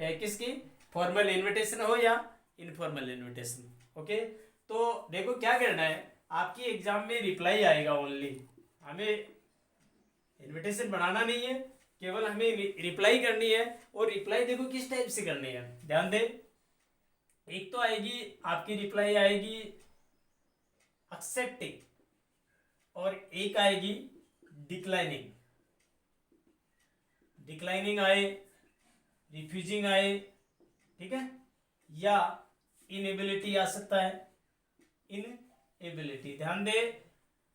किसकी, formal invitation हो या इनफॉर्मल इनविटेशन। ओके, तो देखो क्या करना है, आपकी एग्जाम में रिप्लाई आएगा ओनली, हमें इनविटेशन बनाना नहीं है, केवल हमें रिप्लाई करनी है। और रिप्लाई देखो किस टाइप से करनी है, ध्यान दें। एक तो आएगी आपकी रिप्लाई आएगी एक्सेप्टिंग, और एक आएगी डिक्लाइनिंग। डिक्लाइनिंग आए, रिफ्यूजिंग आए, ठीक है, या इनएबिलिटी आ सकता है, इनएबिलिटी। ध्यान दे,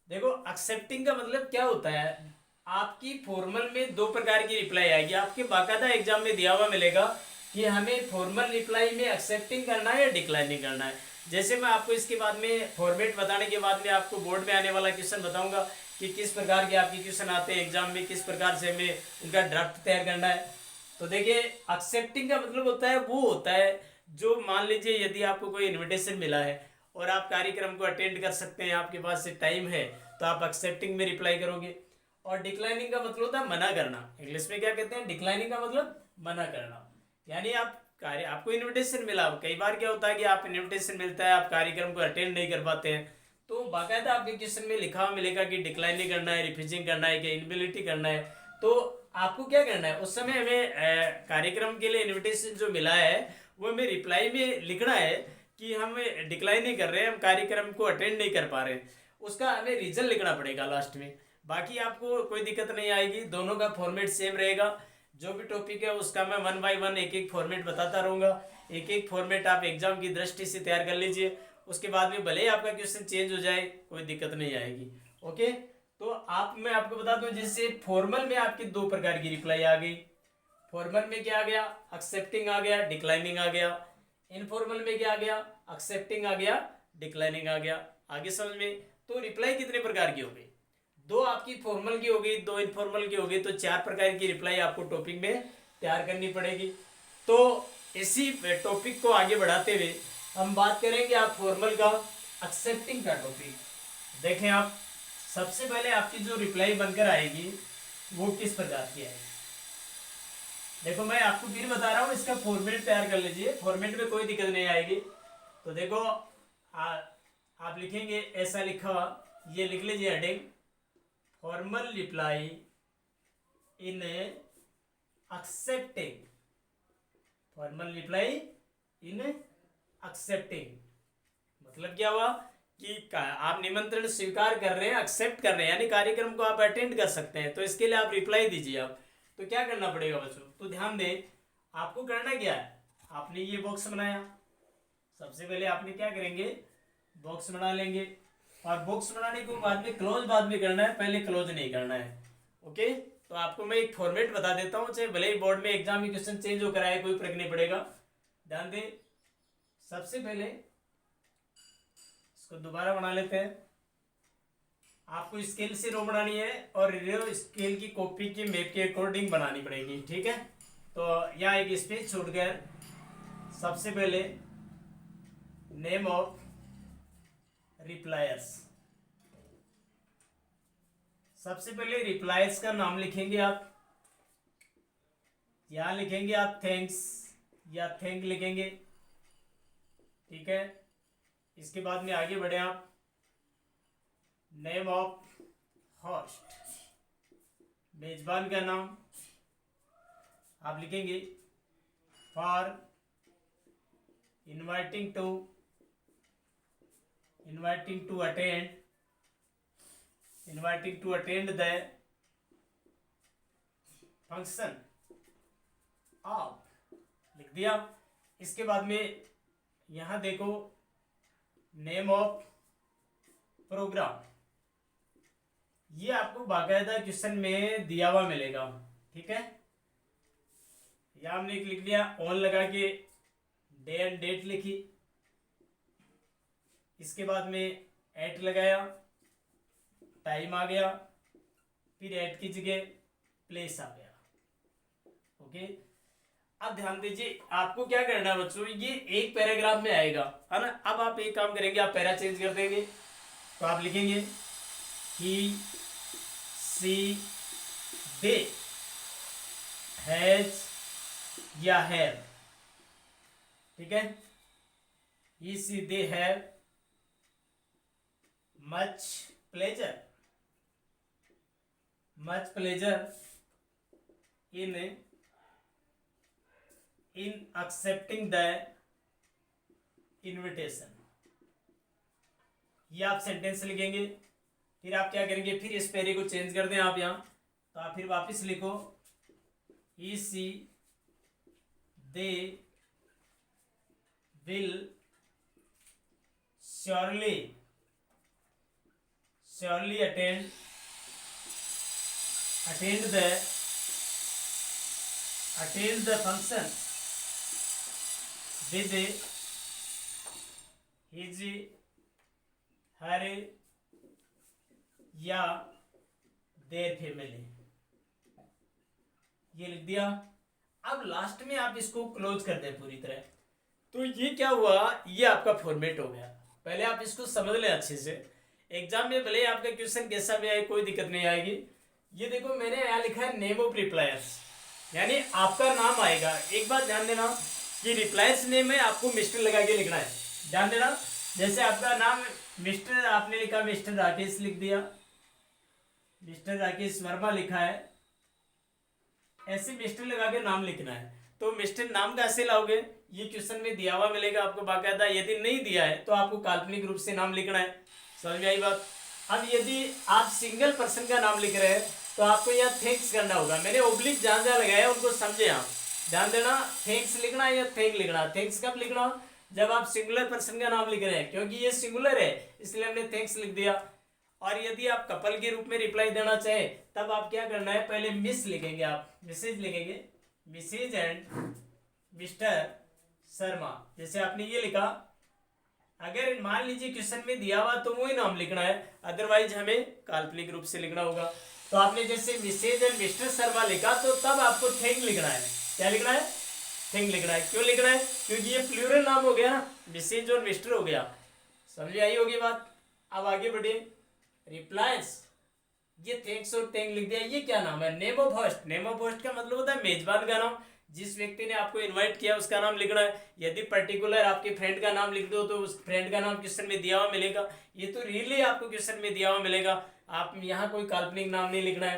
देखो एक्सेप्टिंग का मतलब क्या होता है, आपकी फॉर्मल में दो प्रकार की रिप्लाई आएगी, आपके बाकायदा एग्जाम में दिया हुआ मिलेगा कि हमें फॉर्मल रिप्लाई में एक्सेप्टिंग करना है या डिक्लाइनिंग करना है। जैसे मैं आपको इसके बाद में फॉर्मेट बताने के बाद में आपको बोर्ड में आने वाला क्वेश्चन बताऊंगा कि किस प्रकार के आपके क्वेश्चन आते हैं एग्जाम में, किस प्रकार से हमें उनका ड्राफ्ट तैयार करना है। तो देखिए एक्सेप्टिंग का मतलब होता है, वो होता है जो मान लीजिए यदि आपको कोई इन्विटेशन मिला है और आप कार्यक्रम को अटेंड कर सकते हैं, आपके पास से टाइम है, तो आप एक्सेप्टिंग में रिप्लाई करोगे। और डिक्लाइनिंग का मतलब होता है मना करना, इंग्लिश में क्या कहते हैं, डिक्लाइनिंग का मतलब मना करना। यानी आप कार्य, आपको इनविटेशन मिला, कई बार क्या होता है कि आप इनविटेशन मिलता है, आप कार्यक्रम को अटेंड नहीं कर पाते हैं, तो बाकायदा आपके क्वेश्चन में लिखा हुआ मिलेगा कि डिक्लाइनिंग करना है, रिफ्यूजिंग करना है, कि इनबिलिटी करना है। तो आपको क्या करना है, उस समय हमें कार्यक्रम के लिए इन्विटेशन जो मिला है वो हमें रिप्लाई में लिखना है कि हम डिक्लाइन नहीं कर रहे हैं, हम कार्यक्रम को अटेंड नहीं कर पा रहे हैं, उसका हमें रीजन लिखना पड़ेगा लास्ट में। बाकी आपको कोई दिक्कत नहीं आएगी, दोनों का फॉर्मेट सेम रहेगा। जो भी टॉपिक है उसका मैं 1 बाय 1 एक एक फॉर्मेट बताता रहूँगा, एक एक फॉर्मेट आप एग्जाम की दृष्टि से तैयार कर लीजिए। उसके बाद में भले ही आपका क्वेश्चन चेंज हो जाए, कोई दिक्कत नहीं आएगी। ओके, तो मैं आपको बता दूं, जैसे फॉर्मल में आपकी दो प्रकार की रिप्लाई आ गई। फॉर्मल में क्या आ गया, एक्सेप्टिंग आ गया, डिक्लाइनिंग आ गया। इनफॉर्मल में क्या आ गया, एक्सेप्टिंग आ गया, डिक्लाइनिंग आ गया। आगे समझ में। तो रिप्लाई कितने प्रकार की हो गई, दो आपकी फॉर्मल की हो गई, दो इनफॉर्मल की हो गई, तो 4 प्रकार की रिप्लाई आपको टॉपिक में तैयार करनी पड़ेगी। तो इसी टॉपिक को आगे बढ़ाते हुए हम बात करेंगे आप फॉर्मल का, एक्सेप्टिंग का टॉपिक। देखें आप, सबसे पहले आपकी जो रिप्लाई बनकर आएगी वो किस प्रकार की आएगी। देखो मैं आपको फिर बता रहा हूँ, इसका फॉर्मेट तैयार कर लीजिए, फॉर्मेट में कोई दिक्कत नहीं आएगी। तो देखो आप लिखेंगे, ऐसा लिखा, ये लिख लीजिए heading, formal reply in accepting, formal reply in accepting. मतलब क्या हुआ कि आप निमंत्रण स्वीकार कर रहे हैं, एक्सेप्ट कर रहे हैं, यानी कार्यक्रम को आप अटेंड कर सकते हैं, तो इसके लिए आप रिप्लाई दीजिए। आप तो क्या करना पड़ेगा बच्चों, तो ध्यान दें, आपको करना क्या है, आपने ये बॉक्स बनाया, सबसे पहले आपने क्या करेंगे, बॉक्स बना लेंगे, और बॉक्स बनाने को बाद में क्लोज बाद में करना है, पहले क्लोज नहीं करना है। ओके, तो आपको मैं एक फॉर्मेट बता देता हूँ, चाहे भले ही बोर्ड में एग्जाम में क्वेश्चन चेंज हो कराए, कोई फर्क नहीं पड़ेगा। ध्यान दें, सबसे पहले इसको दोबारा बना लेते हैं। आपको स्केल से रो बनानी है और रो स्केल की कॉपी की मैप के अकॉर्डिंग बनानी पड़ेगी, ठीक है। तो यहाँ एक स्पेस छोड़कर सबसे पहले नेम ऑफ रिप्लायर्स, सबसे पहले रिप्लायर्स का नाम लिखेंगे आप, यहां लिखेंगे आप थैंक्स या थैंक लिखेंगे, ठीक है। इसके बाद में आगे बढ़े आप, नेम ऑफ होस्ट, मेजबान का नाम आप लिखेंगे, for inviting to attend the function of, लिख दिया। इसके बाद में यहां देखो, नेम ऑफ प्रोग्राम, ये आपको बाकायदा क्वेश्चन में दिया हुआ मिलेगा, ठीक है। यहां हमने लिख लिया, ऑन लगा के डे एंड डेट लिखी, इसके बाद में एट लगाया, टाइम आ गया, फिर एट की जगह प्लेस आ गया। ओके, अब ध्यान दीजिए, आपको क्या करना है बच्चों, ये एक पैराग्राफ में आएगा, है ना। अब आप एक काम करेंगे, आप पैरा चेंज कर देंगे, तो आप लिखेंगे ही सी दे हैज या हैव, ठीक है। He see they have much pleasure in accepting the invitation. ये आप सेंटेंस लिखेंगे, फिर आप क्या करेंगे, फिर इस पेरे को चेंज कर दें आप यहाँ, तो आप फिर वापस लिखो he see they will surely attend the function with his her या देयर फैमिली। ये लिख दिया। अब लास्ट में आप इसको क्लोज कर दें पूरी तरह। तो ये क्या हुआ, ये आपका फॉर्मेट हो गया। पहले आप इसको समझ लें अच्छे से, एग्जाम में भले आपका क्वेश्चन कैसा भी आए कोई दिक्कत नहीं आएगी। ये देखो मैंने यहाँ लिखा है नेम ऑफ रिप्लायर्स, यानी आपका नाम आएगा। एक बात ध्यान देना कि रिप्लायर्स नेम में आपको मिस्टर लगा के लिखना है, ध्यान देना। जैसे आपका नाम मिस्टर, आपने लिखा मिस्टर राकेश लिख दिया, मिस्टर राकेश वर्मा लिखा है, ऐसे मिस्टर लगा के नाम लिखना है। तो मिस्टर नाम कैसे लाओगे, ये क्वेश्चन में दिया हुआ मिलेगा आपको बाकायदा। यदि नहीं दिया है तो आपको काल्पनिक रूप से नाम लिखना है। समझ में आई बात। अब यदि आप सिंगल पर्सन का नाम लिख रहे हैं तो आपको यहाँ थैंक्स करना होगा। मैंने ओब्लिक जहाँ जहाँ लगाया उनको समझे आप, ध्यान देना। थैंक्स लिखना है या थैंक लिखना। थैंक्स कब लिखना, जब आप सिंगुलर पर्सन का नाम लिख रहे हैं, क्योंकि ये सिंगुलर है इसलिए हमने थैंक्स लिख दिया। और यदि आप कपल के रूप में रिप्लाई देना चाहे तब आप क्या करना है, पहले मिस लिखेंगे, आप मिसेज लिखेंगे, मिसेज एंड मिस्टर शर्मा। जैसे आपने ये लिखा, अगर मान लीजिए क्वेश्चन में दिया हुआ तो वही नाम लिखना है, अदरवाइज हमें काल्पनिक रूप से लिखना होगा। तो आपने जैसे मिसेज एंड मिस्टर शर्मा लिखा तो तब आपको थैंक लिखना है। क्या लिखना है, थैंक लिखना है। क्यों लिखना है, क्योंकि ये प्लूरल नाम हो गया ना, मिसेज और मिस्टर हो गया। समझ आई होगी बात। अब आगे बढ़े, रिप्लाइज, ये थैंक्स और थैंक लिख दिया। ये क्या नाम है, name of host. Name of host का मतलब होता है मेजबान का नाम, जिस व्यक्ति ने आपको इनवाइट किया उसका नाम लिखना है। यदि पर्टिकुलर आपके फ्रेंड का नाम लिख दो तो उस फ्रेंड का नाम क्वेश्चन में दिया हुआ मिलेगा। ये तो रियली आपको क्वेश्चन में दिया हुआ मिलेगा, आप यहाँ कोई काल्पनिक नाम नहीं लिखना है।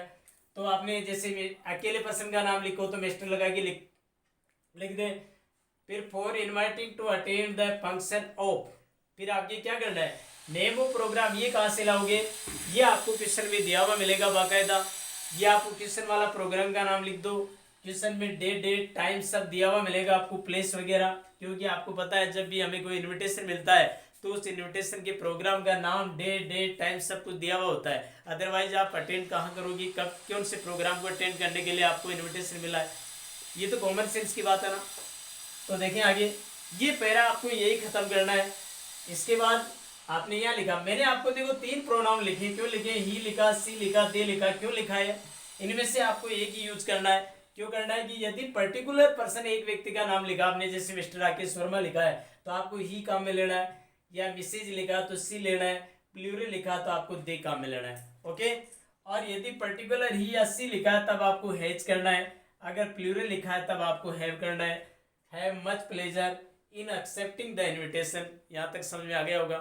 तो आपने जैसे अकेले पर्सन का नाम लिखो तो मिस्टर लगा के लिख दे। फिर for inviting to attend the function of, फिर आगे क्या करना है, नेम ऑफ प्रोग्राम। ये कहाँ से लाओगे, ये आपको क्वेश्चन में दिया हुआ मिलेगा बाकायदा। ये आपको क्वेश्चन वाला प्रोग्राम का नाम लिख दो। क्वेश्चन में डेट टाइम सब दिया हुआ मिलेगा आपको, प्लेस वगैरह, क्योंकि आपको पता है जब भी हमें कोई इनविटेशन मिलता है तो उस इनविटेशन के प्रोग्राम का नाम, डेट टाइम सब कुछ दिया हुआ होता है। अदरवाइज आप अटेंड कहाँ करोगी, कब कौन से प्रोग्राम को अटेंड करने के लिए आपको इन्विटेशन मिला है। ये तो कॉमन सेंस की बात है ना। तो देखें आगे, ये पैरा आपको यही खत्म करना है। इसके बाद आपने यहाँ लिखा, मैंने आपको देखो 3 प्रोनाउन लिखे। क्यों लिखे, ही लिखा, सी लिखा, दे लिखा। क्यों लिखा है, इनमें से आपको एक ही यूज करना है। क्यों करना है कि यदि पर्टिकुलर पर्सन एक व्यक्ति का नाम लिखा आपने, जैसे मिस्टर राकेश वर्मा लिखा है तो आपको ही काम में लेना है, या मिसेज लिखा तो सी लेना है, प्लूरल लिखा तो आपको दे काम में लेना है। ओके। और यदि पर्टिकुलर ही या सी लिखा है तब आपको हैज करना है, अगर प्लूरल लिखा है तब आपको हैव करना है। Have much pleasure in accepting the invitation. यहाँ तक समझ में आ गया होगा।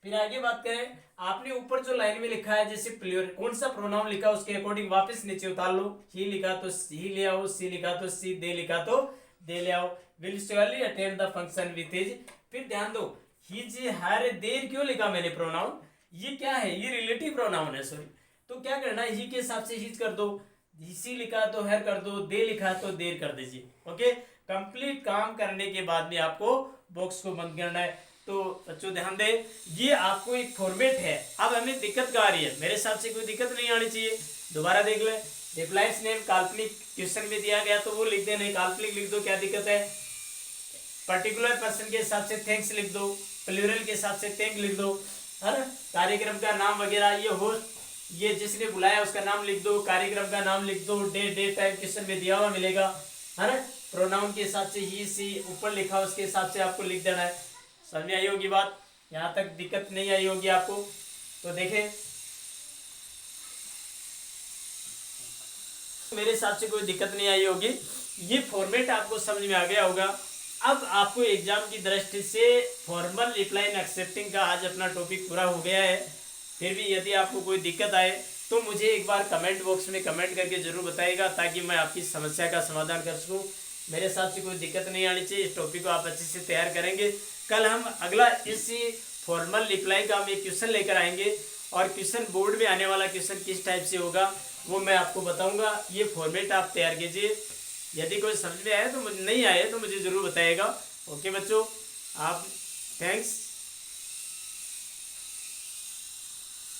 फिर आगे बात करें, आपने ऊपर जो लाइन में लिखा है जैसे प्लूरल कौन सा प्रोनाउन लिखा उसके अकॉर्डिंग वापस नीचे उतार लो। ही लिखा तो ही ले आओ, सी लिखा तो सी, दे लिखा तो दे ले आओ। Will surely attend the function with his. फिर ध्यान दो, हिज हर देर क्यों लिखा मैंने प्रोनाउन, ये क्या है, ये रिलेटिव प्रोनाउन है, सॉरी। तो क्या करना है, ही के हिसाब से हिज कर दो, सी लिखा तो हर कर दो, दे लिखा तो देर कर दीजिए। ओके। कंप्लीट काम करने के बाद में आपको बॉक्स को बंद करना है। तो बच्चों ध्यान दें, ये आपको एक फॉर्मेट है। अब हमें दिक्कत क्या आ रही है, मेरे हिसाब से कोई दिक्कत नहीं आनी चाहिए। दोबारा देख ले, रिप्लाइज नेम काल्पनिक क्वेश्चन में दिया गया तो वो लिख दे, नहीं काल्पनिक लिख दो, क्या दिक्कत है। पर्टिकुलर पर्सन के हिसाब से थैंक्स लिख दो, प्लूरल के हिसाब से थैंक लिख दो, है ना। कार्यक्रम का नाम वगैरह, ये होस्ट, ये जिसने बुलाया उसका नाम लिख दो, कार्यक्रम का नाम लिख दो, डेट टाइम क्वेश्चन में दिया हुआ मिलेगा, है ना। प्रोनाउन के हिसाब से ही सी ऊपर लिखा उसके हिसाब से आपको लिख देना है। समझ में आई होगी बात, यहाँ तक दिक्कत नहीं आई होगी आपको। तो देखें, मेरे हिसाब से कोई दिक्कत नहीं आई होगी। ये फॉर्मेट आपको समझ में आ गया होगा। अब आपको एग्जाम की दृष्टि से फॉर्मल रिप्लाई इन एक्सेप्टिंग का आज अपना टॉपिक पूरा हो गया है। फिर भी यदि आपको कोई दिक्कत आए तो मुझे एक बार कमेंट बॉक्स में कमेंट करके जरूर बताइएगा, ताकि मैं आपकी समस्या का समाधान कर सकूं। मेरे हिसाब से कोई दिक्कत नहीं आनी चाहिए। इस टॉपिक को आप अच्छे से तैयार करेंगे। कल हम अगला इसी फॉर्मल रिप्लाई का हम एक क्वेश्चन लेकर आएंगे, और क्वेश्चन बोर्ड में आने वाला क्वेश्चन किस टाइप से होगा वो मैं आपको बताऊंगा। ये फॉर्मेट आप तैयार कीजिए। यदि कोई समझ में आए तो मुझे, नहीं आए तो मुझे ज़रूर बताइएगा। ओके बच्चों, आप थैंक्स।